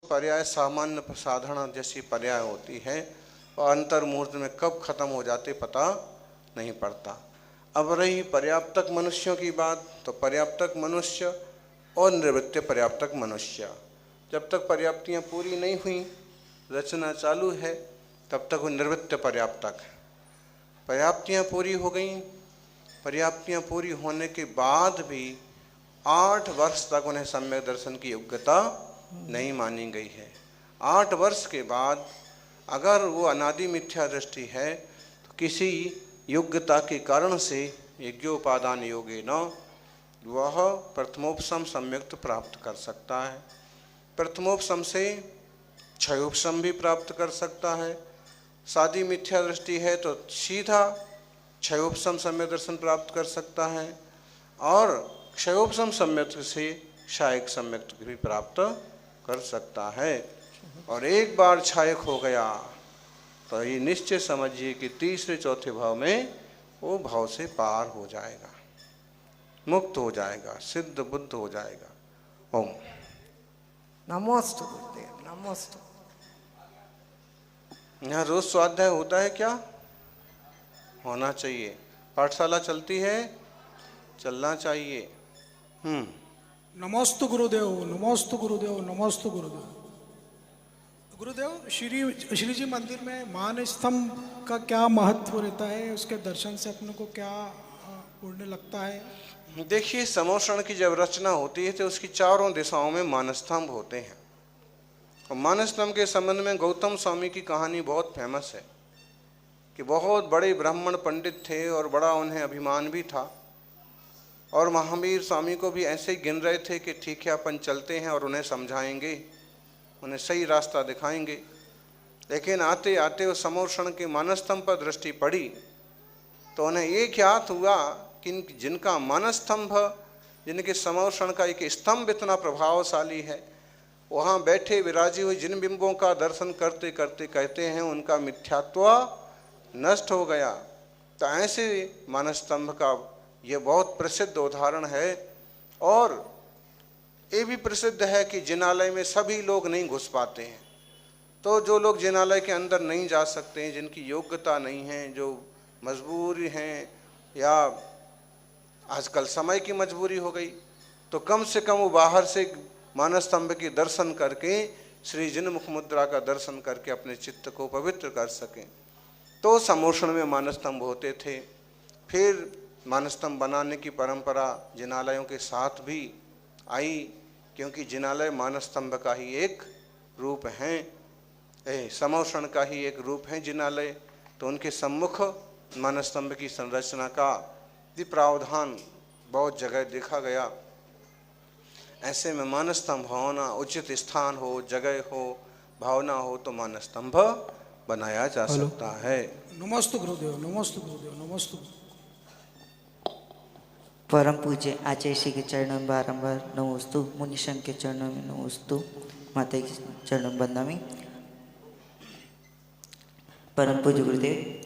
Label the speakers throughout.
Speaker 1: पर्याय सामान्य साधारण जैसी पर्याय होती है और अंतर मुहूर्त में कब खत्म हो जाते पता नहीं पड़ता। अब रही पर्याप्तक मनुष्यों की बात, तो पर्याप्तक मनुष्य और निवृत्त पर्याप्तक मनुष्य, जब तक पर्याप्तियाँ पूरी नहीं हुई, रचना चालू है, तब तक वो निवृत्त पर्याप्तक। पर्याप्तियाँ पूरी हो गई, पर्याप्तियाँ पूरी होने के बाद भी 8 वर्ष तक उन्हें सम्यक दर्शन की योग्यता नहीं मानी गई है। 8 वर्ष के बाद अगर वो अनादि मिथ्या दृष्टि है तो किसी योग्यता के कारण से यज्ञोपादान योगेन वह प्रथमोपशम सम्यक्त प्राप्त कर सकता है। प्रथमोपशम से क्षयोपशम भी प्राप्त कर सकता है। सादी मिथ्या दृष्टि है तो सीधा क्षयोपशम सम्यक दर्शन प्राप्त कर सकता है और क्षयोपशम सम्यक से क्षायक सम्यक भी प्राप्त कर सकता है। और एक बार क्षायक हो गया तो ये निश्चय समझिए कि तीसरे चौथे भाव में वो भाव से पार हो जाएगा, मुक्त हो जाएगा, सिद्ध बुद्ध हो जाएगा। ओम
Speaker 2: नमोस्तु गुरुदेव, नमोस्तु।
Speaker 1: यहाँ रोज स्वाध्याय होता है क्या? होना चाहिए। पाठशाला चलती है, चलना चाहिए।
Speaker 3: नमोस्तु गुरुदेव, नमोस्तु गुरुदेव, नमोस्तु गुरुदेव। गुरुदेव, श्री जी मंदिर में मान स्तंभ का क्या महत्व रहता है? उसके दर्शन से अपने को क्या पुण्य लगता है?
Speaker 1: देखिए, समोषण की जब रचना होती है तो उसकी चारों दिशाओं में मानस्तंभ होते हैं। और मानस्तंभ के संबंध में गौतम स्वामी की कहानी बहुत फेमस है कि बहुत बड़े ब्राह्मण पंडित थे और बड़ा उन्हें अभिमान भी था और महावीर स्वामी को भी ऐसे ही गिन रहे थे कि ठीक है, अपन चलते हैं और उन्हें समझाएंगे, उन्हें सही रास्ता दिखाएंगे। लेकिन आते आते उस समोषण के मानस्तंभ पर दृष्टि पड़ी तो उन्हें ये ज्ञात हुआ कि जिनका मानस्तंभ, जिनके समोषण का एक स्तंभ इतना प्रभावशाली है, वहाँ बैठे विराजी हुए जिन बिंबों का दर्शन करते करते कहते हैं उनका मिथ्यात्व नष्ट हो गया। तो ऐसे मानस्तंभ का ये बहुत प्रसिद्ध उदाहरण है। और ये भी प्रसिद्ध है कि जिनालय में सभी लोग नहीं घुस पाते हैं। तो जो लोग जिनालय के अंदर नहीं जा सकते हैं, जिनकी योग्यता नहीं है, जो मजबूरी हैं या आजकल समय की मजबूरी हो गई, तो कम से कम वो बाहर से मानस्तंभ के दर्शन करके श्री जिन मुख मुद्रा का दर्शन करके अपने चित्त को पवित्र कर सकें। तो समोषण में मानस्तंभ होते थे। फिर मानस्तंभ बनाने की परंपरा जिनालयों के साथ भी आई, क्योंकि जिनालय मानस्तंभ का ही एक रूप हैं, समोषण का ही एक रूप है जिनालय। तो उनके सम्मुख मानस्तंभ की संरचना का भी प्रावधान बहुत जगह देखा गया। ऐसे में मानस्तंभ होना, उचित स्थान हो, जगह हो, भावना हो तो मानस्तंभ बनाया जा सकता है।
Speaker 3: नमोस्तु गुरुदेव, नमोस्तु गुरुदेव, नमोस्तु।
Speaker 4: परम पूज्य आचार्य श्री के चरणों में बारंबार नमोस्तु, मुनिशन के चरणों में नमोस्तु, माता के चरणों में बंदनामी। परम पूज्य गुरुदेव,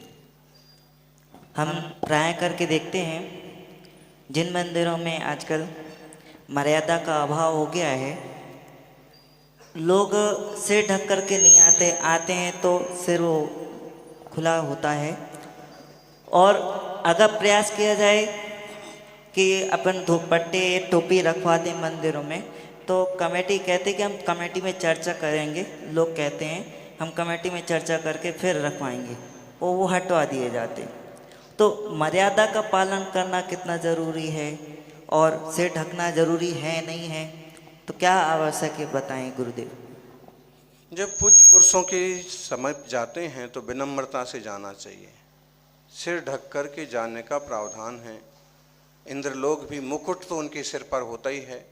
Speaker 4: हम प्राय करके देखते हैं जिन मंदिरों में आजकल मर्यादा का अभाव हो गया है, लोग सिर ढक करके नहीं आते हैं तो सिर वो खुला होता है। और अगर प्रयास किया जाए कि अपन दुपट्टे टोपी रखवा दें मंदिरों में, तो कमेटी कहते कि हम कमेटी में चर्चा करेंगे, लोग कहते हैं हम कमेटी में चर्चा करके फिर रखवाएंगे, वो हटवा दिए जाते। तो मर्यादा का पालन करना कितना ज़रूरी है और सिर ढकना ज़रूरी है नहीं है, तो क्या आवश्यक है बताएं गुरुदेव।
Speaker 1: जब पूज्य पुरुषों के समीप जाते हैं तो विनम्रता से जाना चाहिए, सिर ढक कर के जाने का प्रावधान है। इंद्रलोक भी मुकुट तो उनके सिर पर होता ही है।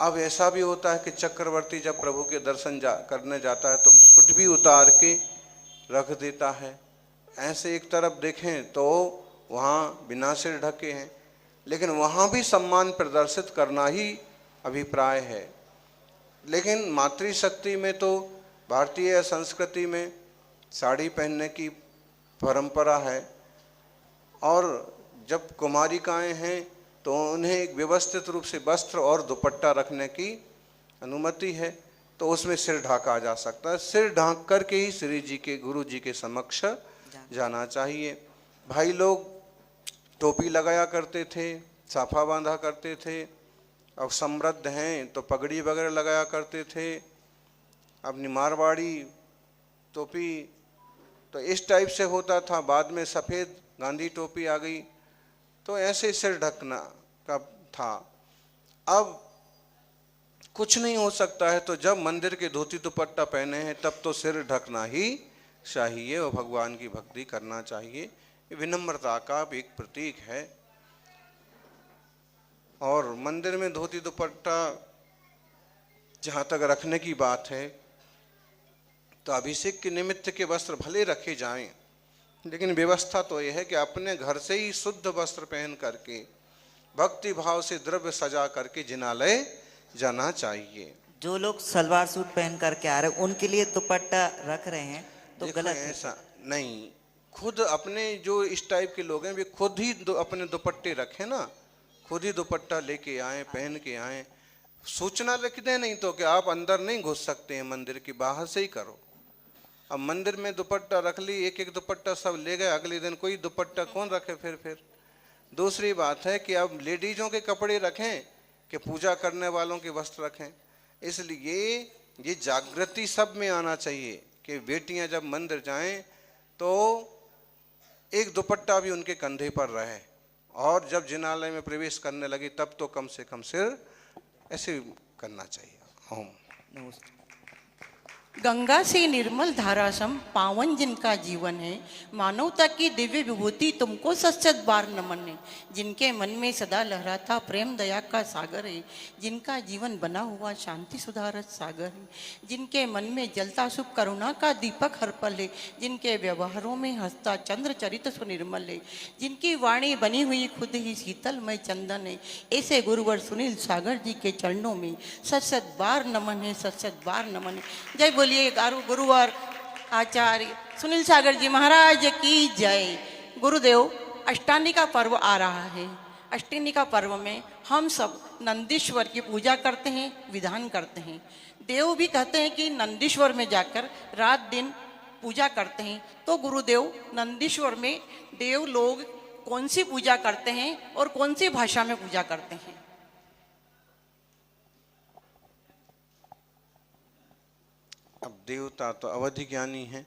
Speaker 1: अब ऐसा भी होता है कि चक्रवर्ती जब प्रभु के दर्शन करने जाता है तो मुकुट भी उतार के रख देता है। ऐसे एक तरफ देखें तो वहाँ बिना सिर ढके हैं, लेकिन वहाँ भी सम्मान प्रदर्शित करना ही अभिप्राय है। लेकिन मातृशक्ति में तो भारतीय संस्कृति में साड़ी पहनने की परंपरा है और जब कुमारिकाएं हैं तो उन्हें एक व्यवस्थित रूप से वस्त्र और दुपट्टा रखने की अनुमति है। तो उसमें सिर ढाका जा सकता है। सिर ढांक करके ही श्री जी के गुरु जी के समक्ष जाना चाहिए। भाई लोग टोपी लगाया करते थे, साफा बांधा करते थे, और समृद्ध हैं तो पगड़ी वगैरह लगाया करते थे, अपनी मारवाड़ी टोपी तो इस टाइप से होता था। बाद में सफ़ेद गांधी टोपी आ गई, तो ऐसे सिर ढकना का था। अब कुछ नहीं हो सकता है तो जब मंदिर के धोती दुपट्टा पहने हैं तब तो सिर ढकना ही चाहिए और भगवान की भक्ति करना चाहिए। विनम्रता का एक प्रतीक है। और मंदिर में धोती दुपट्टा जहाँ तक रखने की बात है तो अभिषेक के निमित्त के वस्त्र भले रखे जाएं, लेकिन व्यवस्था तो यह है कि अपने घर से ही शुद्ध वस्त्र पहन करके भक्ति भाव से द्रव्य सजा करके जिनालय जाना चाहिए।
Speaker 4: जो लोग सलवार सूट पहन करके आ रहे हैं उनके लिए दुपट्टा रख रहे हैं तो गलत है।
Speaker 1: ऐसा नहीं, खुद अपने जो इस टाइप के लोग हैं वे खुद ही अपने दुपट्टे रखें ना, खुद ही दुपट्टा लेके आए, पहन के आए। सूचना लिख दें, नहीं तो कि आप अंदर नहीं घुस सकते हैं, मंदिर की बाहर से ही करो। अब मंदिर में दुपट्टा रख ली, एक एक दुपट्टा सब ले गए, अगले दिन कोई दुपट्टा कौन रखे फिर। दूसरी बात है कि अब लेडीज़ों के कपड़े रखें कि पूजा करने वालों के वस्त्र रखें। इसलिए ये जागृति सब में आना चाहिए कि बेटियां जब मंदिर जाएं तो एक दुपट्टा भी उनके कंधे पर रहे, और जब जिनालय में प्रवेश करने लगी तब तो कम से कम सिर ऐसे करना चाहिए। ओम
Speaker 4: नमस्ते।
Speaker 5: गंगा से निर्मल धारा सम पावन जिनका जीवन है, मानवता की दिव्य विभूति तुमको सच्चत बार नमन है। जिनके मन में सदा लहराता प्रेम दया का सागर है, जिनका जीवन बना हुआ शांति सुधारत सागर है, जिनके मन में जलता शुभ करुणा का दीपक हर पल है, जिनके व्यवहारों में हंसता चंद्र चरित सुनिर्मल है, जिनकी वाणी बनी हुई खुद ही शीतलमय चंदन है, ऐसे गुरुवर सुनील सागर जी के चरणों में सच्चत बार नमन है, सच्चत बार नमन है। जय बोलिए गुरुवर आचार्य सुनील सागर जी महाराज की जय। गुरुदेव, अष्टानी का पर्व आ रहा है। अष्टमी का पर्व में हम सब नंदीश्वर की पूजा करते हैं, विधान करते हैं। देव भी कहते हैं कि नंदीश्वर में जाकर रात दिन पूजा करते हैं। तो गुरुदेव, नंदीश्वर में देव लोग कौन सी पूजा करते हैं और कौन सी भाषा में पूजा करते हैं?
Speaker 1: अब देवता तो अवधि ज्ञानी हैं।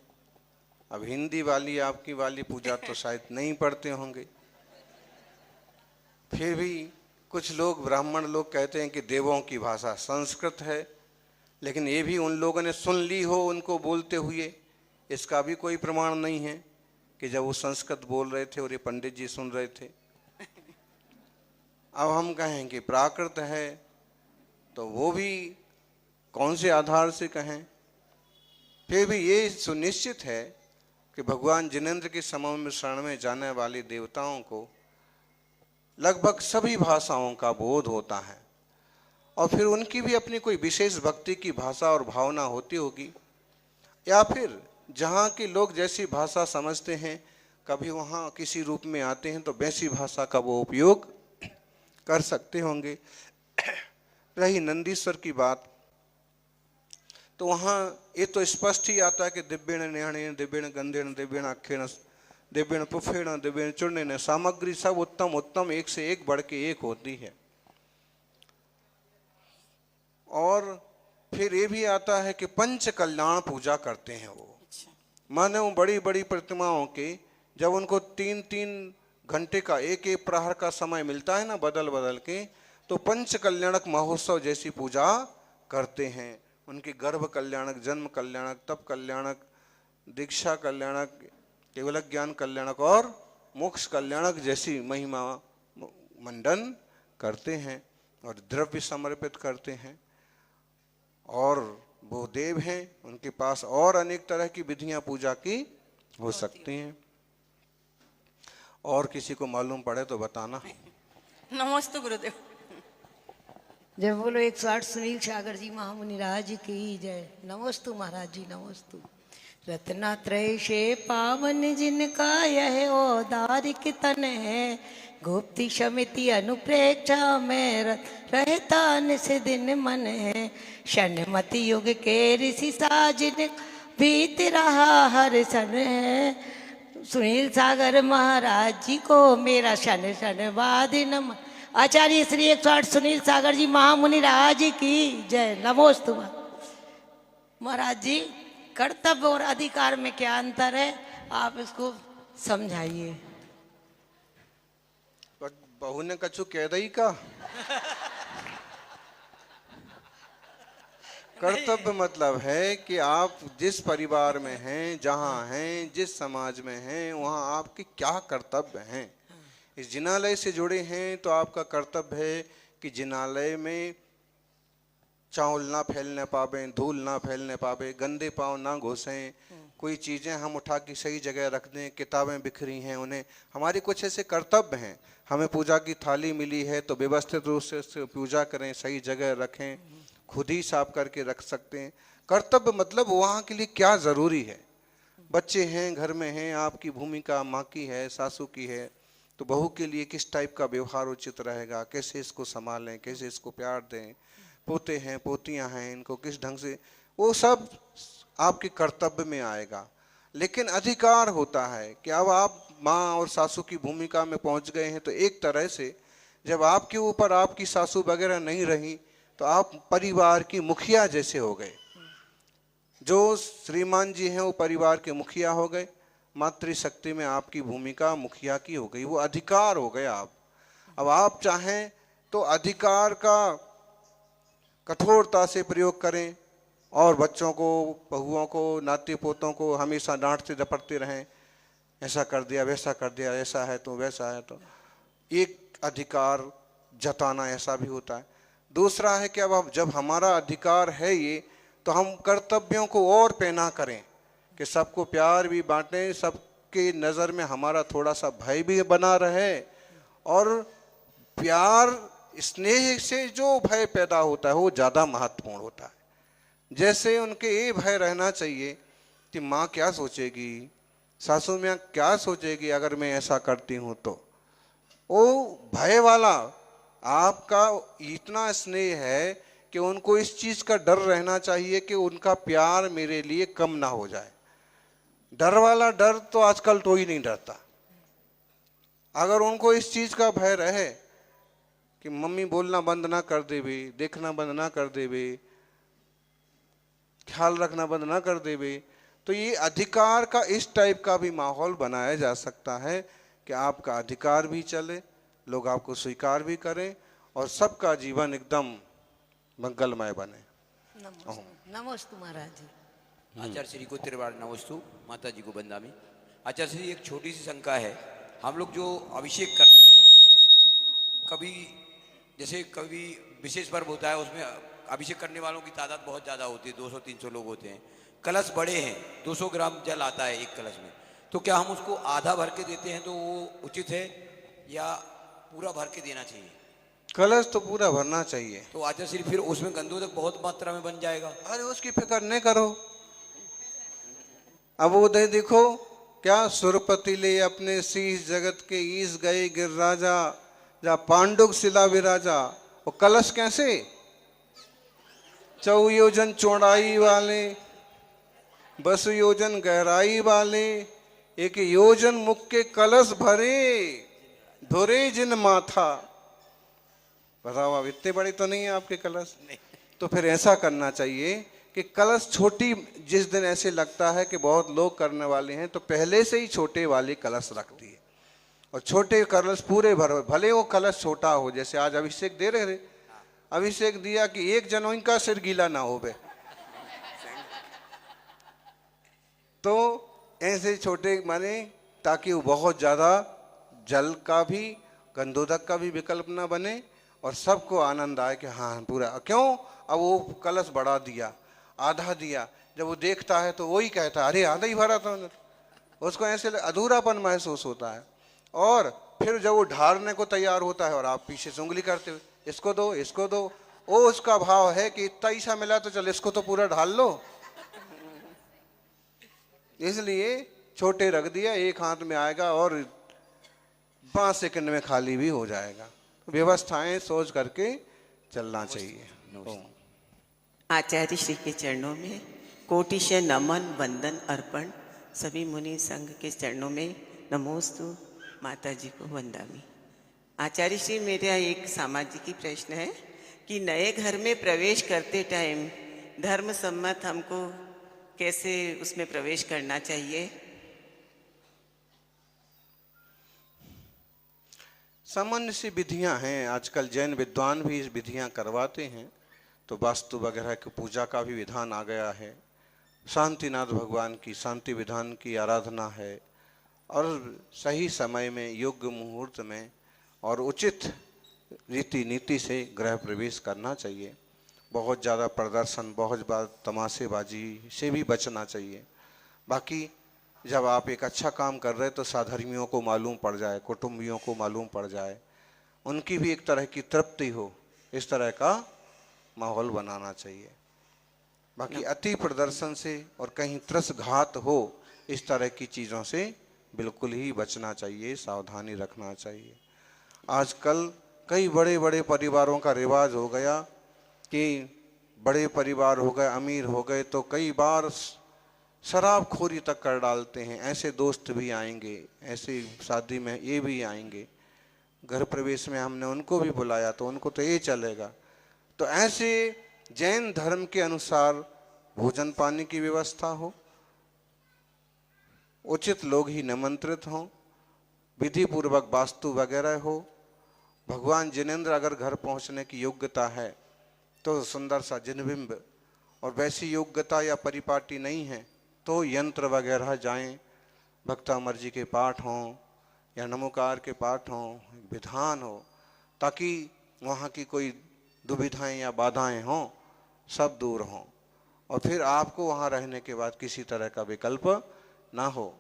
Speaker 1: अब हिंदी वाली आपकी वाली पूजा तो शायद नहीं पढ़ते होंगे। फिर भी कुछ लोग ब्राह्मण लोग कहते हैं कि देवों की भाषा संस्कृत है, लेकिन ये भी उन लोगों ने सुन ली हो उनको बोलते हुए, इसका भी कोई प्रमाण नहीं है कि जब वो संस्कृत बोल रहे थे और ये पंडित जी सुन रहे थे। अब हम कहें कि प्राकृत है तो वो भी कौन से आधार से कहें? फिर भी ये सुनिश्चित है कि भगवान जिनेंद्र के समूह में शरण में जाने वाले देवताओं को लगभग सभी भाषाओं का बोध होता है, और फिर उनकी भी अपनी कोई विशेष भक्ति की भाषा और भावना होती होगी, या फिर जहाँ के लोग जैसी भाषा समझते हैं कभी वहाँ किसी रूप में आते हैं तो वैसी भाषा का वो उपयोग कर सकते होंगे। रही नंदीश्वर की बात, तो वहाँ ये तो स्पष्ट ही आता है कि दिव्येण न्याणेन दिव्येण गंधेन दिव्येण अक्षेण दिव्येण पुफेण दिव्येण चूर्णेन, सामग्री सब उत्तम उत्तम एक से एक बढ़ के एक होती है। और फिर ये भी आता है कि पंच कल्याण पूजा करते हैं वो। माने वो बड़ी बड़ी प्रतिमाओं के जब उनको 3-3 घंटे का एक एक प्रहर का समय मिलता है ना बदल बदल के, तो पंच कल्याणक महोत्सव जैसी पूजा करते हैं। उनके गर्भ कल्याणक, जन्म कल्याणक, तप कल्याणक, दीक्षा कल्याणक, केवल ज्ञान कल्याणक और मोक्ष कल्याणक जैसी महिमा मंडन करते हैं और द्रव्य समर्पित करते हैं। और वो देव हैं, उनके पास और अनेक तरह की विधियां पूजा की हो सकती हैं। और किसी को मालूम पड़े तो बताना।
Speaker 5: नमस्ते गुरुदेव।
Speaker 2: जय बोलो 108 सुनील सागर जी महामुनि राज की जय। नमस्तु महाराज जी, नमस्तु। रत्नात्रय से पावन जिनका यह औदारिक तन है, गुप्ति समिति अनुप्रेक्षा में रहता निस दिन मन है। शनमति युग के ऋषि साजिन बीत रहा हर सन है। सुनील सागर महाराज जी को मेरा शन शन वादी नमन। आचार्य श्री 108 सुनील सागर जी महामुनि राज की जय। नमोस्तु महाराज जी। कर्तव्य और अधिकार में क्या अंतर है, आप इसको समझाइए।
Speaker 1: बहू ने कछु कह दई का। कर्तव्य मतलब है कि आप जिस परिवार में हैं, जहाँ हैं, जिस समाज में हैं, वहाँ आपके क्या कर्तव्य हैं। इस जिनालय से जुड़े हैं तो आपका कर्तव्य है कि जिनालय में चावल ना फैलने पावे, धूल ना फैलने पावे, गंदे पाँव ना घुसें, कोई चीज़ें हम उठा के सही जगह रख दें, किताबें बिखरी हैं उन्हें। हमारे कुछ ऐसे कर्तव्य हैं। हमें पूजा की थाली मिली है तो व्यवस्थित रूप से पूजा करें, सही जगह रखें, खुद ही साफ करके रख सकते हैं। कर्तव्य मतलब वहाँ के लिए क्या ज़रूरी है। बच्चे हैं, घर में हैं, आपकी भूमिका माँ की है, सासू की है, तो बहू के लिए किस टाइप का व्यवहार उचित रहेगा, कैसे इसको संभालें, कैसे इसको प्यार दें। पोते हैं, पोतियां हैं, इनको किस ढंग से, वो सब आपके कर्तव्य में आएगा। लेकिन अधिकार होता है कि अब आप माँ और सासू की भूमिका में पहुंच गए हैं तो एक तरह से जब आपके ऊपर आपकी सासू वगैरह नहीं रही तो आप परिवार की मुखिया जैसे हो गए। जो श्रीमान जी हैं वो परिवार के मुखिया हो गए। मातृशक्ति में आपकी भूमिका मुखिया की हो गई, वो अधिकार हो गए आप। अब आप चाहें तो अधिकार का कठोरता से प्रयोग करें और बच्चों को, बहुओं को, नाती पोतों को हमेशा डांटते डपटते रहें, ऐसा कर दिया, वैसा कर दिया, ऐसा है तो वैसा है तो। एक अधिकार जताना ऐसा भी होता है। दूसरा है कि अब जब हमारा अधिकार है ये, तो हम कर्तव्यों को और पैना करें कि सबको प्यार भी बांटें, सबके नज़र में हमारा थोड़ा सा भय भी बना रहे। और प्यार स्नेह से जो भय पैदा होता है वो ज़्यादा महत्वपूर्ण होता है। जैसे उनके ये भय रहना चाहिए कि माँ क्या सोचेगी, सासू माँ क्या सोचेगी अगर मैं ऐसा करती हूँ तो। वो भय वाला आपका इतना स्नेह है कि उनको इस चीज़ का डर रहना चाहिए कि उनका प्यार मेरे लिए कम ना हो जाए। डर वाला डर तो आजकल तो ही नहीं डरता। अगर उनको इस चीज़ का भय रहे कि मम्मी बोलना बंद ना कर देवे, देखना बंद ना कर देवे, ख्याल रखना बंद ना कर देवे, तो ये अधिकार का इस टाइप का भी माहौल बनाया जा सकता है कि आपका अधिकार भी चले, लोग आपको स्वीकार भी करें और सबका जीवन एकदम मंगलमय बने।
Speaker 2: नमोस्तु महाराज जी।
Speaker 6: आचार्य श्री को त्रिवार नमस्तु, माता जी को बंदामी। आचार्य श्री एक छोटी सी शंका है। हम लोग जो अभिषेक करते हैं, कभी जैसे कभी विशेष पर्व होता है उसमें अभिषेक करने वालों की तादाद बहुत ज़्यादा होती है, 200-300 लोग होते हैं, कलश बड़े हैं, 200 ग्राम जल आता है एक कलश में, तो क्या हम उसको आधा भर के देते हैं तो वो उचित है या पूरा भर के देना चाहिए?
Speaker 1: कलश तो पूरा भरना चाहिए।
Speaker 6: तो आचार्य श्री फिर उसमें गंधोदक बहुत मात्रा में बन जाएगा।
Speaker 1: अरे उसकी फिक्र नहीं करो। अब वो देखो क्या सुरपति ले अपने शीश जगत के ईश गए गिरिराजा, जा पांडुक शिला विराजा। वो कलश कैसे? 4 योजन चौड़ाई वाले, 10 योजन गहराई वाले, 1 योजन मुख के कलश भरे, धोरे जिन माथा। बताओ अब इतने बड़े तो नहीं है आपके कलश। तो फिर ऐसा करना चाहिए कि कलश छोटी, जिस दिन ऐसे लगता है कि बहुत लोग करने वाले हैं तो पहले से ही छोटे वाले कलश रख दिए और छोटे कलश पूरे भरो, भले वो कलश छोटा हो। जैसे आज अभिषेक दे रहे थे, अभिषेक दिया कि एक जनों का सिर गीला ना हो बे, तो ऐसे छोटे माने ताकि वो बहुत ज़्यादा जल का भी, गंधोदक का भी विकल्प ना बने और सबको आनंद आए कि हाँ पूरा। क्यों? अब वो कलश बढ़ा दिया, आधा दिया, जब वो देखता है तो वही कहता है अरे आधा ही भरा था, उसको ऐसे अधूरापन महसूस होता है। और फिर जब वो ढारने को तैयार होता है और आप पीछे से उंगली करते हुए इसको दो, इसको दो, वो उसका भाव है कि इतना ही सा मिला तो चल इसको तो पूरा ढाल लो। इसलिए छोटे रख दिया, एक हाथ में आएगा और 5 सेकंड में खाली भी हो जाएगा। व्यवस्थाएं सोच करके चलना चाहिए। ओम।
Speaker 7: आचार्य श्री के चरणों में कोटिशय नमन वंदन अर्पण। सभी मुनि संघ के चरणों में नमोस्तु। माता जी को वंदामि। आचार्य श्री, मेरा एक सामाजिक प्रश्न है कि नए घर में प्रवेश करते टाइम धर्म सम्मत हमको कैसे उसमें प्रवेश करना चाहिए?
Speaker 1: सामान्य सी विधियां हैं, आजकल जैन विद्वान भी इस विधियां करवाते हैं। तो वास्तु वगैरह की पूजा का भी विधान आ गया है, शांतिनाथ भगवान की शांति विधान की आराधना है, और सही समय में योग्य मुहूर्त में और उचित रीति नीति से गृह प्रवेश करना चाहिए। बहुत ज़्यादा प्रदर्शन, बहुत ज़्यादा तमाशेबाजी से भी बचना चाहिए। बाकी जब आप एक अच्छा काम कर रहे हैं तो साधर्मियों को मालूम पड़ जाए, कुटुंबियों को मालूम पड़ जाए, उनकी भी एक तरह की तृप्ति हो, इस तरह का माहौल बनाना चाहिए। बाकी अति प्रदर्शन से और कहीं त्रसघात हो, इस तरह की चीज़ों से बिल्कुल ही बचना चाहिए, सावधानी रखना चाहिए। आजकल कई बड़े बड़े परिवारों का रिवाज हो गया कि बड़े परिवार हो गए, अमीर हो गए, तो कई बार शराबखोरी तक कर डालते हैं। ऐसे दोस्त भी आएंगे, ऐसे शादी में ये भी आएंगे, घर प्रवेश में हमने उनको भी बुलाया तो उनको तो ये चलेगा। तो ऐसे जैन धर्म के अनुसार भोजन पानी की व्यवस्था हो, उचित लोग ही निमंत्रित हों, विधि पूर्वक वास्तु वगैरह हो। भगवान जिनेंद्र अगर घर पहुंचने की योग्यता है तो सुंदर सा जिनबिंब, और वैसी योग्यता या परिपाटी नहीं है तो यंत्र वगैरह जाएं, भक्तामर जी के पाठ हों या नमोकार के पाठ हों, विधान हो, ताकि वहाँ की कोई दुविधाएं या बाधाएं हों सब दूर हों, और फिर आपको वहाँ रहने के बाद किसी तरह का विकल्प ना हो।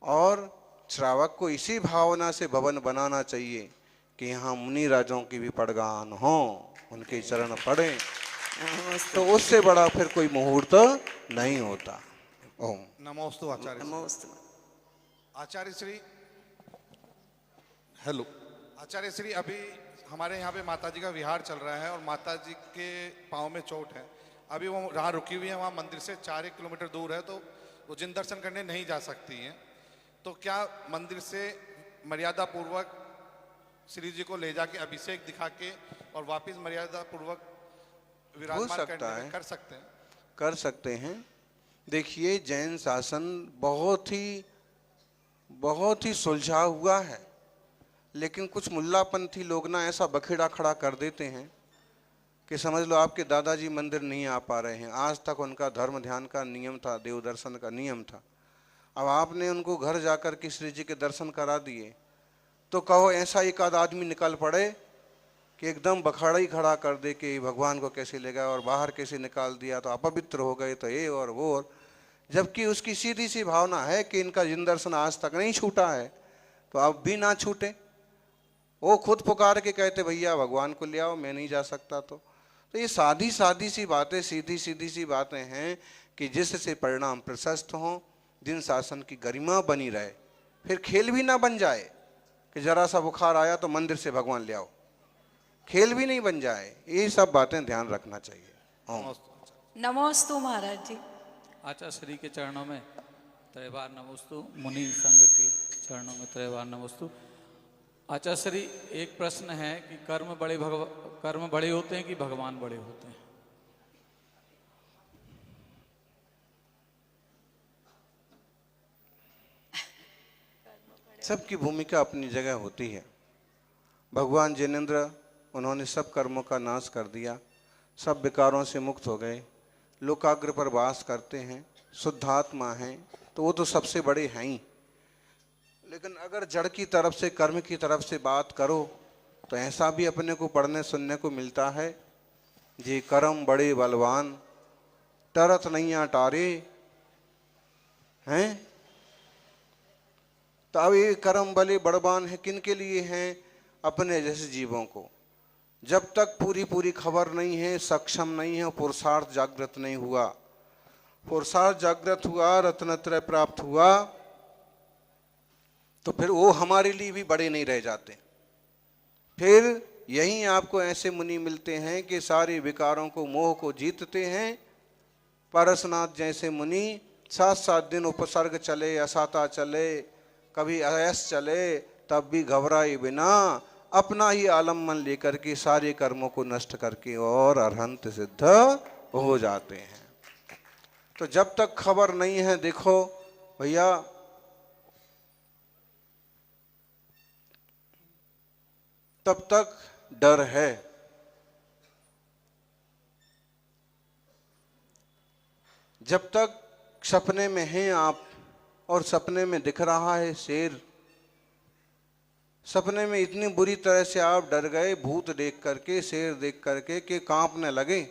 Speaker 1: और श्रावक को इसी भावना से भवन बनाना चाहिए कि यहाँ मुनि राजों की भी पड़गान हों, उनके चरण पड़ें, तो उससे बड़ा फिर कोई मुहूर्त नहीं होता। ओम।
Speaker 8: नमोस्तु आचार्य।
Speaker 7: नमोस्तु।
Speaker 8: आचार्य श्री, हेलो आचार्य श्री, अभी हमारे यहाँ पे माता जी का विहार चल रहा है और माता जी के पाँव में चोट है। अभी वो जहाँ रुकी हुई है वहाँ मंदिर से 4 किलोमीटर दूर है, तो वो जिन दर्शन करने नहीं जा सकती हैं। तो क्या मंदिर से मर्यादा पूर्वक श्री जी को ले जाके अभिषेक दिखा के और वापस मर्यादा पूर्वक विराजमान करने कर सकते हैं?
Speaker 1: कर सकते हैं। देखिए, जैन शासन बहुत ही सुलझा हुआ है, लेकिन कुछ मुल्लापंथी लोग ना ऐसा बखेड़ा खड़ा कर देते हैं कि समझ लो आपके दादाजी मंदिर नहीं आ पा रहे हैं। आज तक उनका धर्म ध्यान का नियम था, देव दर्शन का नियम था। अब आपने उनको घर जाकर के श्री जी के दर्शन करा दिए, तो कहो ऐसा एक आध आदमी निकल पड़े कि एकदम बखाड़ा ही खड़ा कर दे कि भगवान को कैसे ले गया और बाहर कैसे निकाल दिया, तो अपवित्र हो गए, तो ये और वो। और जबकि उसकी सीधी सी भावना है कि इनका जिन दर्शन आज तक नहीं छूटा है, तो अब भी ना छूटे। वो खुद पुकार के कहते भैया भगवान को ले आओ, मैं नहीं जा सकता। तो ये सादी सी बातें, सीधी सी बातें हैं कि जिससे परिणाम प्रशस्त हों, दिन शासन की गरिमा बनी रहे। फिर खेल भी ना बन जाए कि जरा सा बुखार आया तो मंदिर से भगवान ले आओ, खेल भी नहीं बन जाए। ये सब बातें ध्यान रखना चाहिए। ओम।
Speaker 9: नमोस्तु महाराज जी।
Speaker 10: आचार्य श्री के चरणों में त्रैवार नमोस्तु, मुनि संघ के चरणों में त्रैवार नमोस्तु। आचार्य श्री, एक प्रश्न है कि कर्म बड़े होते हैं कि भगवान बड़े होते हैं?
Speaker 1: सबकी भूमिका अपनी जगह होती है। भगवान जिनेंद्र, उन्होंने सब कर्मों का नाश कर दिया, सब विकारों से मुक्त हो गए, लोकाग्र पर वास करते हैं, शुद्धात्मा हैं, तो वो तो सबसे बड़े हैं ही। लेकिन अगर जड़ की तरफ से, कर्म की तरफ से बात करो तो ऐसा भी अपने को पढ़ने सुनने को मिलता है, जे कर्म बड़े बलवान टरत नहीं टारे हैं। तो अब ये कर्म बड़े बलवान है किन के लिए हैं? अपने जैसे जीवों को। जब तक पूरी खबर नहीं है, सक्षम नहीं है, पुरुषार्थ जागृत नहीं हुआ, पुरुषार्थ जागृत हुआ, रत्नत्रय प्राप्त हुआ, तो फिर वो हमारे लिए भी बड़े नहीं रह जाते। फिर यहीं आपको ऐसे मुनि मिलते हैं कि सारे विकारों को, मोह को जीतते हैं। पारसनाथ जैसे मुनि 7-7 दिन उपसर्ग चले, असाता चले, कभी अयस चले, तब भी घबराए बिना अपना ही आलम्बन लेकर के सारे कर्मों को नष्ट करके और अरहंत सिद्ध हो जाते हैं। तो जब तक खबर नहीं है, देखो भैया, तब तक डर है। जब तक सपने में हैं आप और सपने में दिख रहा है शेर, सपने में इतनी बुरी तरह से आप डर गए भूत देख करके, शेर देख करके कि कांपने लगे,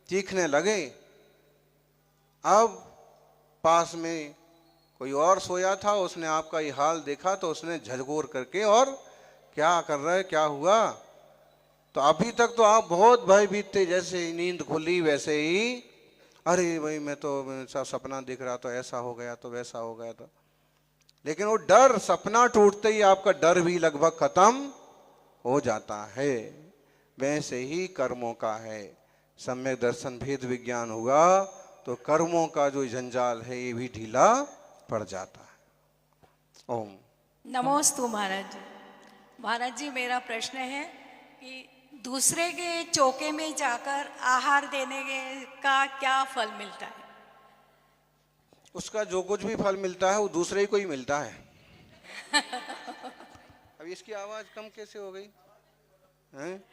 Speaker 1: चीखने लगे। अब पास में कोई और सोया था, उसने आपका ये हाल देखा तो उसने झकझोर करके, और क्या कर रहे, क्या हुआ? तो अभी तक तो आप बहुत भयभीत थे, जैसे ही नींद खुली वैसे ही, अरे भाई मैं तो सपना दिख रहा, तो ऐसा हो गया, तो वैसा हो गया। तो लेकिन वो डर, सपना टूटते ही आपका डर भी लगभग खत्म हो जाता है। वैसे ही कर्मों का है। सम्यक दर्शन भेद विज्ञान हुआ तो कर्मों का जो जंजाल है ये भी ढीला पड़ जाता है। ओम
Speaker 9: नमोस्तु महाराज जी। महाराज जी, मेरा प्रश्न है कि दूसरे के चौके में जाकर आहार देने का क्या फल मिलता है?
Speaker 1: उसका जो कुछ भी फल मिलता है वो दूसरे ही को ही मिलता है। अब इसकी आवाज कम कैसे हो गई हैं?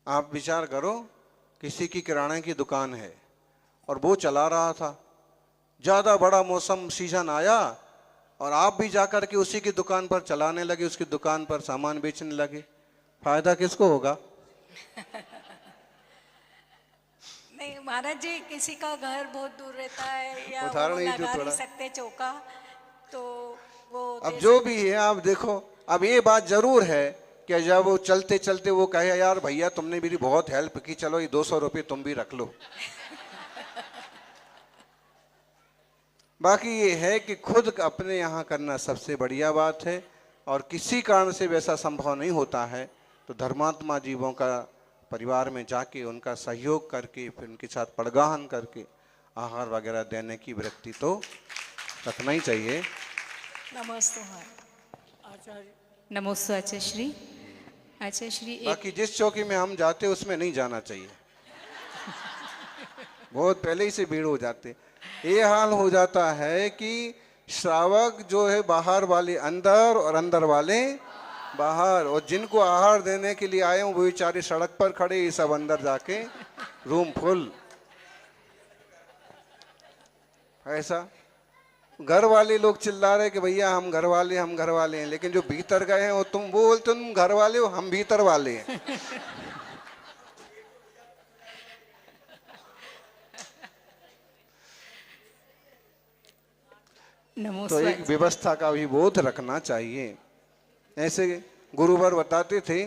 Speaker 1: आप विचार करो, किसी की किराने की दुकान है और वो चला रहा था, ज्यादा बड़ा मौसम सीजन आया और आप भी जाकर के उसी की दुकान पर चलाने लगे, उसकी दुकान पर सामान बेचने लगे, फायदा किसको होगा?
Speaker 9: नहीं महाराज जी, किसी का घर बहुत दूर रहता है या
Speaker 1: उदाहरण
Speaker 9: वो
Speaker 1: ही
Speaker 9: लगा
Speaker 1: थोड़ा।
Speaker 9: नहीं सकते चौका, तो वो
Speaker 1: अब जो भी है आप देखो, अब ये बात जरूर है कि जब वो चलते चलते वो कहे यार भैया तुमने मेरी बहुत हेल्प की, चलो ये 200 रुपये तुम भी रख लो। बाकी ये है कि खुद अपने यहाँ करना सबसे बढ़िया बात है, और किसी कारण से वैसा संभव नहीं होता है तो धर्मात्मा जीवों का परिवार में जाके उनका सहयोग करके फिर उनके साथ पड़गाहन करके आहार वगैरह देने की वृत्ति तो रखना ही चाहिए।
Speaker 9: नमस्ते
Speaker 11: आचार्य। नमोस्तु आचार्य श्री। आचार्य श्री,
Speaker 1: बाकी जिस चौकी में हम जाते उसमें नहीं जाना चाहिए, बहुत पहले ही से भीड़ हो जाते। ये हाल हो जाता है कि श्रावक जो है बाहर वाले अंदर और अंदर वाले बाहर, और जिनको आहार देने के लिए आए हैं वो बेचारे सड़क पर खड़े, ये सब अंदर जाके रूम फुल। ऐसा घर वाले लोग चिल्ला रहे कि भैया हम घर वाले हैं, लेकिन जो भीतर गए हैं वो तुम बोलते तुम घर वाले हो, हम भीतर वाले हैं। तो एक व्यवस्था का भी बोध रखना चाहिए। ऐसे गुरुवर बताते थे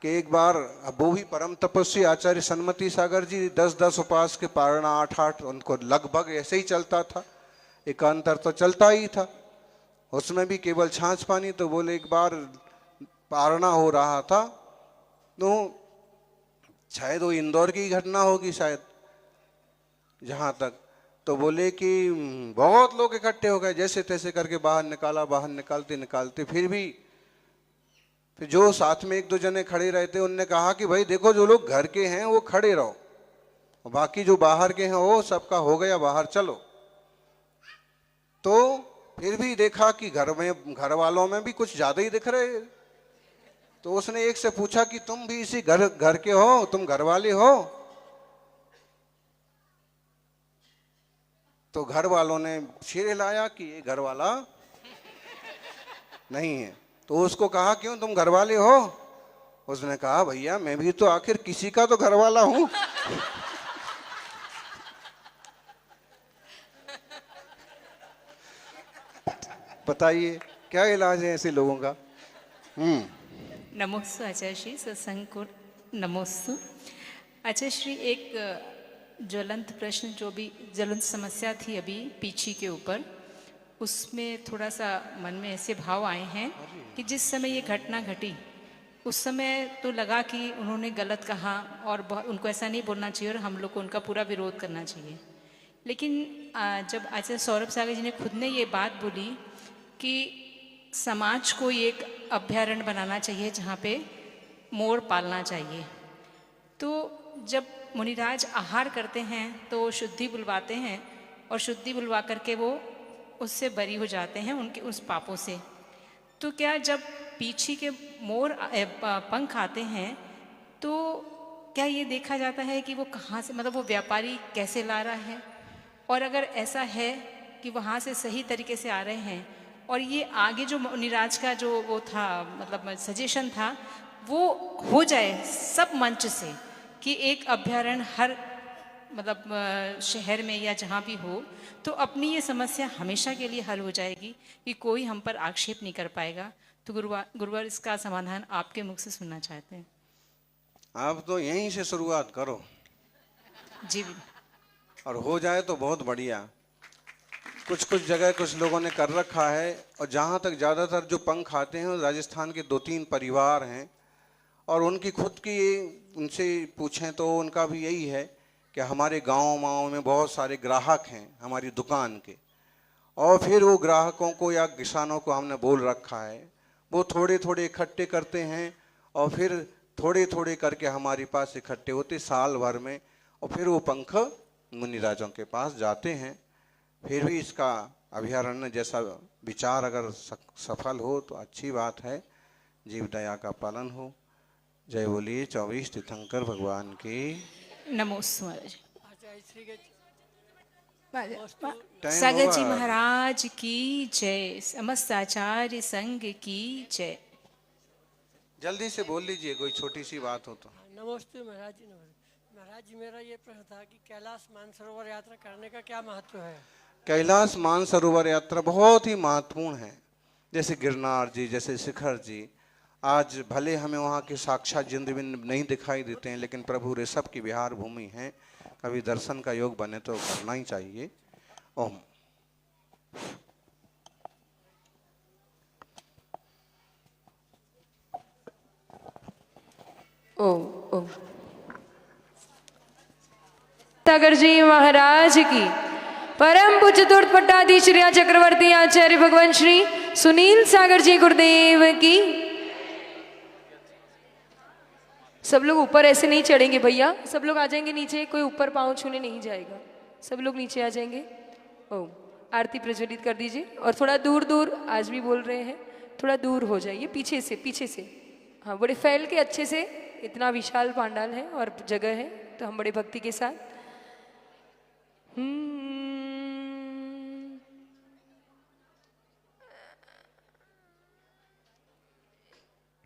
Speaker 1: कि एक बार वो भी परम तपस्वी आचार्य सन्मति सागर जी 10-10 उपास के पारणा 8-8 उनको लगभग ऐसे ही चलता था, एकांतर तो चलता ही था, उसमें भी केवल छाछ पानी। तो बोले एक बार पारणा हो रहा था, तो शायद वो इंदौर की घटना होगी शायद, जहाँ तक, तो बोले कि बहुत लोग इकट्ठे हो गए, जैसे तैसे करके बाहर निकाला, बाहर निकालते निकालते फिर जो साथ में 1-2 जने खड़े रहते उनने कहा कि भाई देखो जो लोग घर के हैं वो खड़े रहो, और बाकी जो बाहर के हैं वो सबका हो गया, बाहर चलो। तो फिर भी देखा कि घर वालों में भी कुछ ज्यादा ही दिख रहे। तो उसने एक से पूछा कि तुम भी इसी घर के हो, तुम घर वाले हो? तो घर वालों ने सिर हिलाया कि ये घर वाला नहीं है। तो उसको कहा क्यों तुम घर वाले हो? उसने कहा भैया मैं भी तो आखिर किसी का तो घर वाला हूं। बताइए क्या इलाज है ऐसे लोगों का?
Speaker 11: नमोस्तु आचार्य श्री, सत्संग को नमोस्तु। आचार्य श्री, एक ज्वलंत प्रश्न, जो भी ज्वलंत समस्या थी अभी पीछी के ऊपर, उसमें थोड़ा सा मन में ऐसे भाव आए हैं कि जिस समय ये घटना घटी उस समय तो लगा कि उन्होंने गलत कहा और उनको ऐसा नहीं बोलना चाहिए और हम लोग को उनका पूरा विरोध करना चाहिए। लेकिन जब आचार्य सौरभ सागर जी ने खुद ने ये बात बोली कि समाज को एक अभ्यारण्य बनाना चाहिए जहाँ पे मोर पालना चाहिए, तो जब मुनिराज आहार करते हैं तो शुद्धि बुलवाते हैं और शुद्धि बुलवा करके वो उससे बरी हो जाते हैं उनके उस पापों से। तो क्या जब पीछी के मोर पंख आते हैं तो क्या ये देखा जाता है कि वो कहाँ से, मतलब वो व्यापारी कैसे ला रहा है, और अगर ऐसा है कि वहाँ से सही तरीके से आ रहे हैं और ये आगे जो मुनिराज का जो वो था, मतलब सजेशन था, वो हो जाए सब मंच से कि एक अभ्यारण्य हर मतलब शहर में या जहाँ भी हो, तो अपनी ये समस्या हमेशा के लिए हल हो जाएगी कि कोई हम पर आक्षेप नहीं कर पाएगा। तो गुरुवर इसका समाधान आपके मुख से सुनना चाहते हैं।
Speaker 1: आप तो यहीं से शुरुआत करो
Speaker 11: जी,
Speaker 1: और हो जाए तो बहुत बढ़िया। कुछ कुछ जगह कुछ लोगों ने कर रखा है, और जहाँ तक ज़्यादातर जो पंख आते हैं राजस्थान के 2-3 परिवार हैं, और उनकी खुद की उनसे पूछें तो उनका भी यही है कि हमारे गाँव में बहुत सारे ग्राहक हैं हमारी दुकान के, और फिर वो ग्राहकों को या किसानों को हमने बोल रखा है वो थोड़े थोड़े इकट्ठे करते हैं, और फिर थोड़े थोड़े करके हमारे पास इकट्ठे होते साल भर में, और फिर वो पंख मुनिराजों के पास जाते हैं। फिर भी इसका अभ्यारण्य जैसा विचार अगर सफल हो तो अच्छी बात है, जीव दया का पालन हो। जय बोलिए 24 तीर्थंकर भगवान की
Speaker 11: नमोस्तु सागर जी महाराज की जय, समस्त आचार्य संघ की जय।
Speaker 1: जल्दी से बोल लीजिए, कोई छोटी सी बात हो तो।
Speaker 12: नमस्ते महाराज जी, नमस्ते महाराज जी। मेरा ये प्रश्न था कि कैलाश मानसरोवर यात्रा करने का क्या महत्व है?
Speaker 1: कैलाश मानसरोवर यात्रा बहुत ही महत्वपूर्ण है। जैसे गिरनार जी, जैसे शिखर जी, आज भले हमें वहाँ के साक्षात जिंदबिंद नहीं दिखाई देते हैं, लेकिन प्रभु ऋषभ की विहार भूमि है, कभी दर्शन का योग बने तो करना ही चाहिए। ओम।
Speaker 13: ओम ओम। सागर जी महाराज की, परम पूज्य चतुर्थ पट्टाधीश श्री चक्रवर्ती आचार्य भगवान श्री सुनील सागर जी गुरुदेव की। सब लोग ऊपर ऐसे नहीं चढ़ेंगे भैया, सब लोग आ जाएंगे नीचे, कोई ऊपर पाँव छूने नहीं जाएगा, सब लोग नीचे आ जाएंगे। ओम। आरती प्रज्वलित कर दीजिए, और थोड़ा दूर दूर, आज भी बोल रहे हैं, थोड़ा दूर हो जाइए, पीछे से। हाँ, बड़े फैल के अच्छे से, इतना विशाल पांडाल है और जगह है, तो हम बड़े भक्ति के साथ।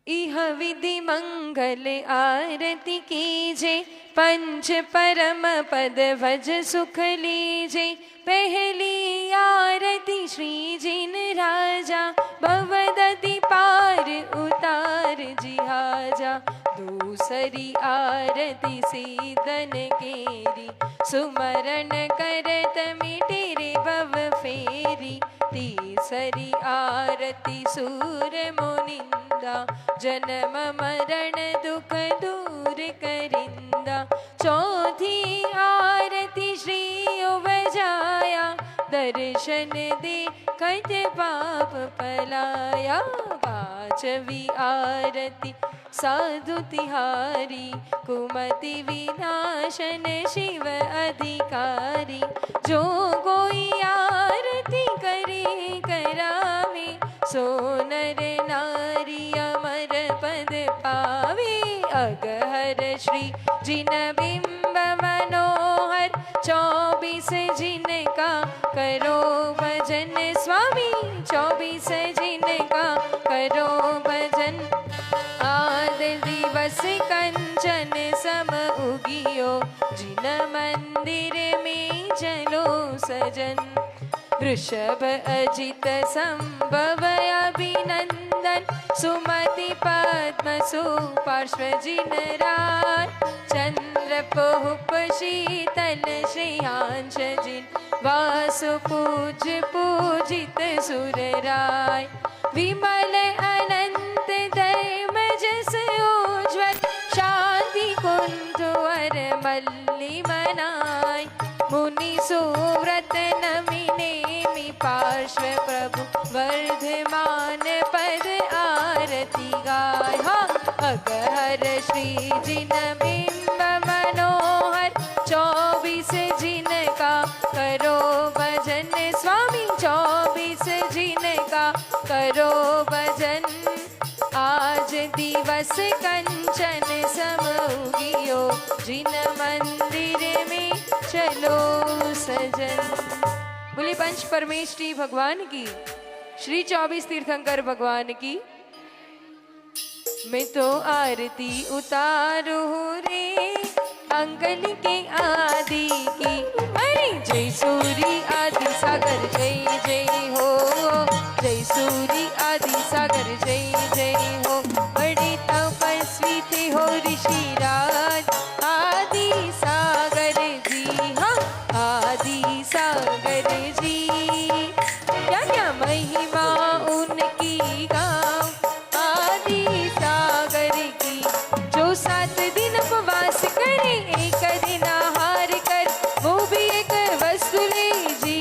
Speaker 13: इह विधि मंगल आरती कीजे, पंच परम पद भज सुख लीजे। पहली आरती श्री जिन राजा, भवदति पार उतार जिहाजा। दूसरी आरती सीदन केरी, सुमरण करत मिटेरे भव फेरी। तीसरी आरती सूर मुनिंदा, जन्म मरण दुख दूर करिंदा। चौथी आरती श्री उवजाया, दर्शन दे कट पाप पलाया। पांचवी आरती साधु तिहारी, कुमति विनाशन शिव अधिकारी। जो कोई आरती करे करावे, सो नर नारी अमर पद पावे। अगहर श्री जिन बिंब मनोहर, 24 जिनका करो भजन स्वामी। 24 जिनका करो भजन, आद दिवस कंचन सम उगियो। जिन मंदिर में चलो सजन, वृषभ अजित संभव अभिनंदन सुमति पद्म सुपार्श्व जिनराय चंद्र पहुप शीतल श्रेयांश जिन वासु पूज पूजित सुरराय विमल अनंत धर्म जस उज्ज्वल शांति कुंजवर मल्ली मनाय मुनि सुव्रत नमिनेमि पार्श्व प्रभु वर्धमान पद आरती गाय हाँ अगहर श्री जिन बिंब मनोहर 24 जिनका करो भजन स्वामी 24 जिनका करो भजन आज दिवस कंचन समूगियो जिन मंदिर में चलो सजन। बोले पंच परमेष्ठी भगवान की, श्री 24 तीर्थंकर भगवान की। मैं तो आरती उतारू रे अंकल के आदि की। अरे जय सूरी आदि सागर जय जय हो, जय सूरी आदि सागर जय जय हो। बड़े तपस्वी थे हो ऋषिराज आदि सागर जी, हाँ आदि सागर जी। क्या क्या महिमा उनकी गाँव आदि सागर की। जो 7 दिन उपवास करे एक दिन आहार कर वो भी एक वस्तु ले जी।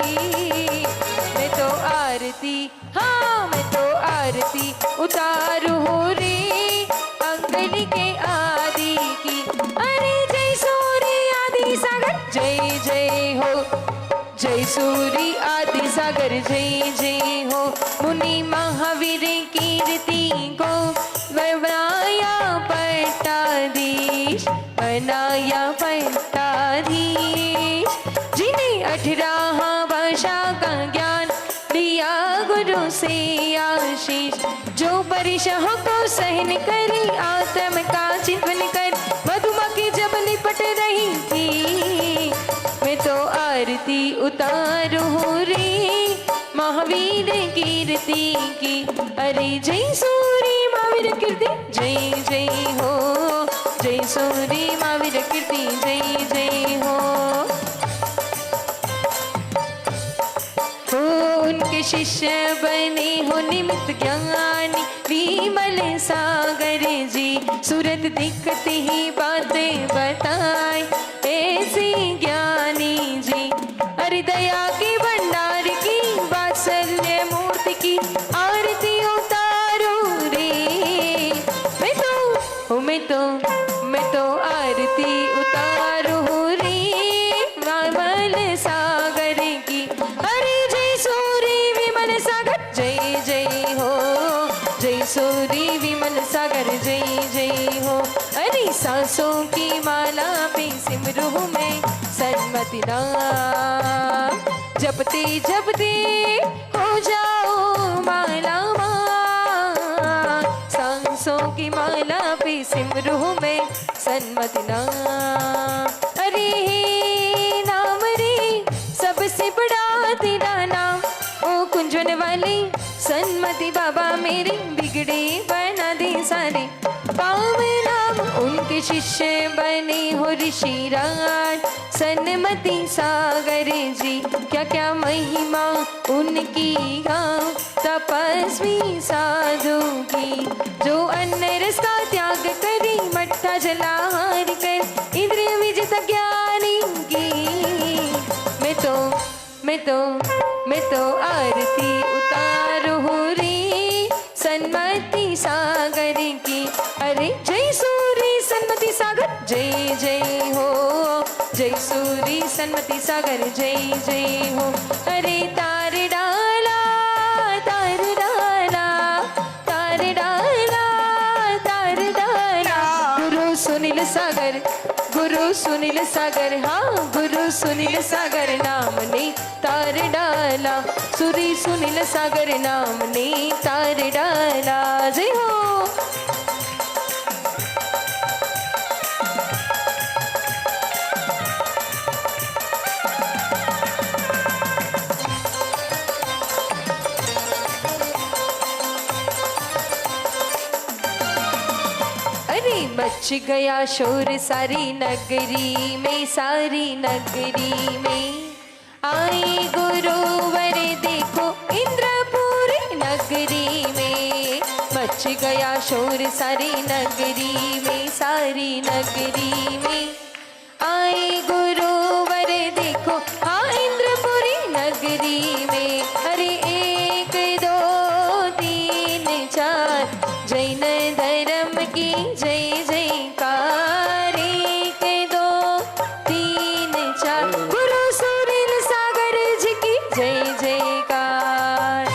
Speaker 13: मैं तो आरती, हाँ मैं तो आरती उतारू रे अंगली के आदि की। अरे जय सूरी आदि सागर जय जय हो, जय सूरी आदि सागर जय जय हो। मुनि महावीर कीर्ति को बनाया पट्टाधीश, बनाया पट्टाधीश। जिन्हें 18 भाषा का ज्ञान लिया गुरु से आशीष। जो परीक्षाओं को सहन करी आत्म का चिंतन कर मधुमक्खी जब लिपट रही थी। मैं तो आरती उतारू रे महावीर कीर्ति की। अरे जय सूरी महावीर कीर्ति जय जय हो, जय सूरी महावीर कीर्ति जय जय हो। उनके शिष्य बने हो निमित्त ज्ञानी विमल सागर जी। सूरत दिखते ही बातें बताए ऐसी ज्ञानी जी। अरे दया की भंडार की वात्सल्य मूर्ति की आरती उतारो रे। मैं तो आरती उतारू रे विमल सागर की। अरे जय सूरी विमल सागर जय जय हो, जय सूरी विमल सागर जय जय हो। अरे सांसों की माला पे सिमरू में सन्मति नाम जपते जपते हो जाओ माला माँ। सांसों की माला पे सिमरू में सन्मति नाम। अरे नाम रे सबसे बड़ा तेरा नाम ओ कुंजन वाले सन्मति बाबा मेरे बिगड़े बना दे सारे। पावे नाम उनके शिष्य बने हो ऋषिराज सन्मति सागर जी। क्या क्या महिमा उनकी गाँव तपस्वी साधु की। जो अन्न रस का त्याग करी मट्ठा जलाहार कर इंद्रिय विजित ज्ञानी की। मैं तो आरती उतारू रे सन्मति सागर की। अरे जय सूरी सन्मति सागर जय जय हो, जय सूरी सन्मति सागर जय जय हो। अरे तार डाला तार डाला तार डाला तार डाला। गुरु सुनील सागर, गुरु सुनील सागर, हाँ गुरु सुनील सागर नाम ने तार डाला। सूरी सुनील सागर नाम ने तार डाला। जय हो। मच गया शोर सारी नगरी में, सारी नगरी में। आई गुरुवर देखो इंद्रपुरी नगरी में, मच गया शोर सारी नगरी में, सारी नगरी में। आई गुरुवर देखो हाँ इंद्रपुरी नगरी में। अरे 1 2 3 4 जैन धर्म की जय जयकार। 1 2 3 4 गुरु सुनील सागर जी की जय जयकार।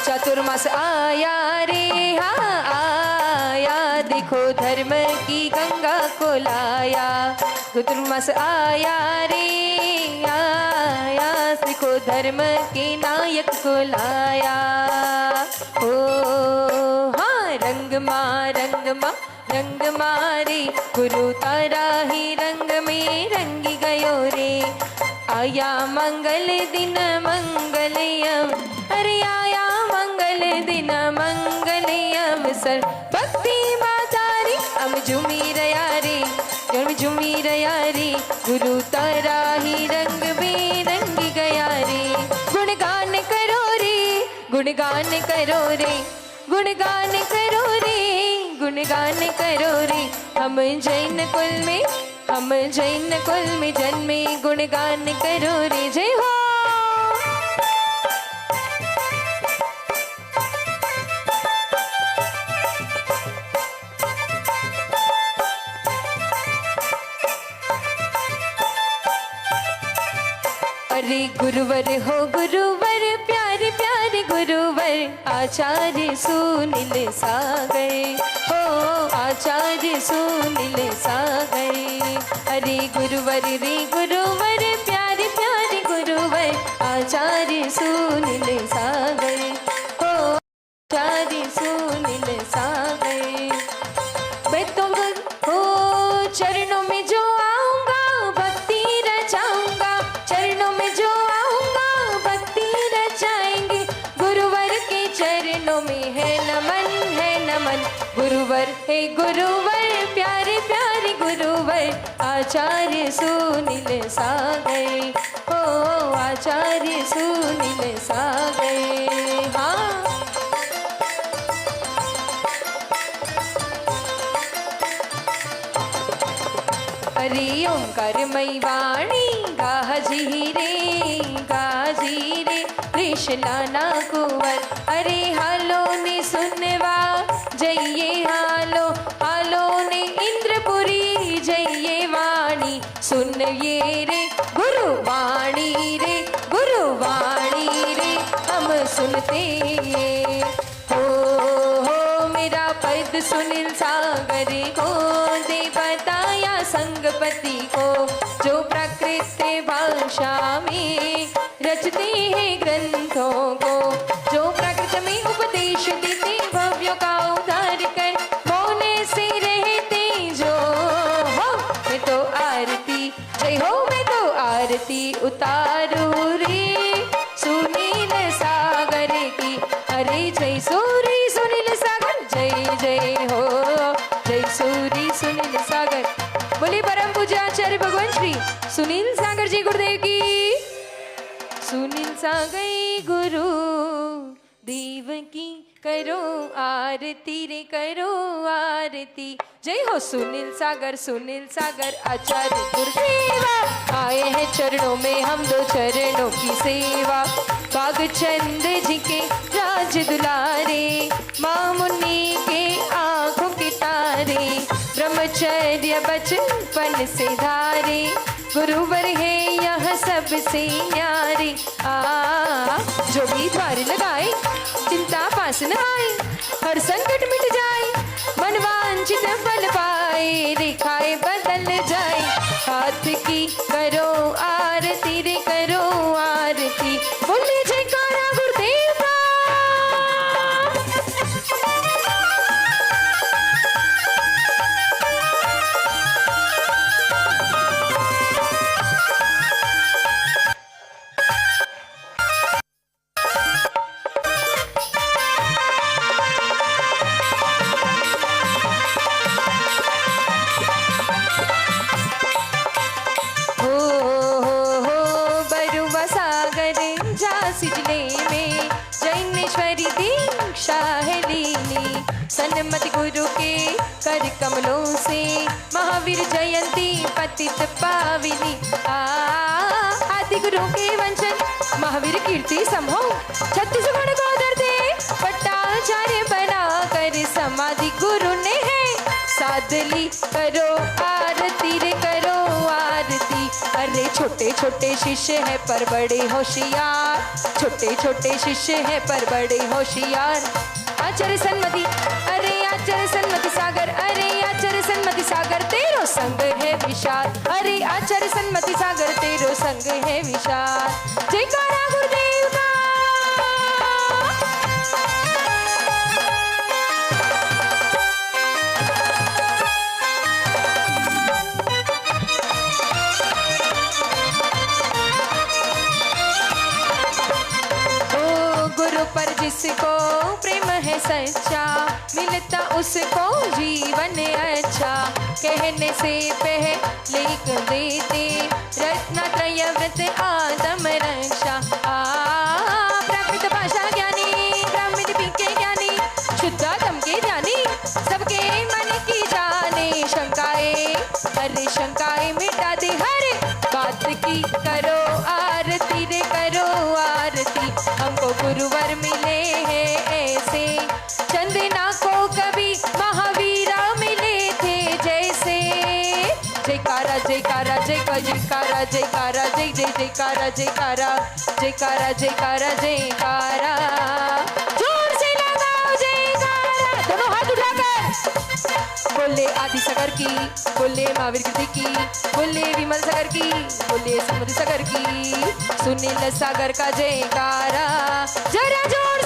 Speaker 13: चतुर्मास आया रे हाँ आया, देखो धर्म की गंगा को लाया। चतुर्मास आया रे आया, देखो धर्म के नायक को लाया। ओ हाँ रंग मारे गुरु तारा ही रंग में रंगी गयो रे। आया मंगल दिन मंगलयम, अरे आया मंगल दिन मंगलयम सर। भक्ति मातारी हम झूमी रया रे, हम झूमी रया रे। गुरु तारा ही रंग में रंगी गया रे। गुणगान करो रे, गुणगान करो रे, गुणगान करो रे, गुणगान करो रे। हम जैन कुल में, हम जैन कुल में जन्मे, गुणगान करो रे। जय हो। अरे गुरुवर हो गुरुवर प्यारे प्यारे गुरुवर, आचार्य सुनील सागर हो, आचार्य सुनील सागर। अरे गुरुवर रे गुरुवर प्यारे प्यारे गुरुवर, आचार्य सुनील सागर हो, आचार्य सुनील सागर। मैं तुम हो चरणों में जो आऊंगा भक्ति रचाऊंगा, चरणों में जो आऊंगा भक्ति रचाएंगे। गुरुवर के चरणों में है नमन, है नमन। गुरुवर है गुरुवर प्यारे प्यारे गुरुवर, आचार्य सुनील सागर हो, आचार्य सुनील सागर। हाँ हरि ओंकार मई वाणी गाजी रे कृष्णा ना कुंवर। अरे हालो ने सुनवा जइये हालो, हालो ने इंद्रपुरी जइये वाणी। सुन ये रे गुरुवाणी रे, गुरुवाणी रे हम सुनते हो। मेरा पद सुनील सागर को दे बताया संगपति को, जो प्रकृति भाषा में रचते हैं ग्रंथों को, जो प्रकृति में उपदेश देते भव्यों का उद्धार कर, मौन से रहते जो हो। मैं तो आरती जय हो, मैं तो आरती उतारू रे सुनील सागर की। अरे जय सूरी सुनील सागर, जय जय हो, जय सूरी सुनील सागर। बोले परम पूज्य आचार्य भगवान श्री सुनील सागर जी गुरुदेव की। सुनील सागर गुरु देव की करो आरती रे, करो आरती। जय हो सुनील सागर आचार्य गुरुदेवा। आए हैं चरणों में हम दो चरणों की सेवा। बागचंद जी के राज दुलारे, माँ मुन्नी के आंखों के तारे, ब्रह्मचर्य बचपन से धारे। गुरुवर है यह सबसे न्यारे। जो भी द्वार लगाए चिंता पास न आए, हर संकट मिट जाए, मन वांछित फल पाए, रेखाएं बदल जाए। हाथ की करो आरती रे, करो आरती। बोले जयकारा गुरुदेव का। कमलों से महावीर जयंती पतित पाविनी आदि गुरु के वंशज महावीर कीर्ति संभव 36 गुण को धरते पट्टाचार्य बना कर समाधि गुरु ने है साधली करो आरती रे करो आरती। अरे छोटे छोटे शिष्य है पर बड़े होशियार, छोटे छोटे शिष्य है पर बड़े होशियार। आचार्य सन्मति अरे आचार्य सन्मति सागर, अरे आचार्य सन्मति सागर तेरो संग है विशाल, अरे आचार्य सन्मति सागर तेरो संग है विशाल। जयकारा गुरुदेव का। पर जिसको प्रेम है सच्चा मिलता उसको जीवन अच्छा। कहने से पहले लिख देते रत्नत्रय व्रत आदम रक्षा। प्राकृत भाषा ज्ञानी ब्राह्मण के ज्ञानी शुद्धात्म के ज्ञानी सबके मन की जाने शंकाएं, अरे शंकाएं मिटा दे हर बात की करो आरती रे करो आरती। हमको गुरुवर मिले हैं ऐसे चंदना को कभी महावीरा मिले थे जैसे। जयकारा जयकारा जय जयकारा जयकारा जय जय जयकारा जयकारा जयकारा जयकारा जयकारा। जोर से लगाओ जयकारा दोनों हाथ उठाकर। बोले आदि सागर की, बोले महावीर कीर्ति की, बोले विमल सागर की, बोले समुद्र सागर की, सुनील सागर का जयकारा। जरा जोर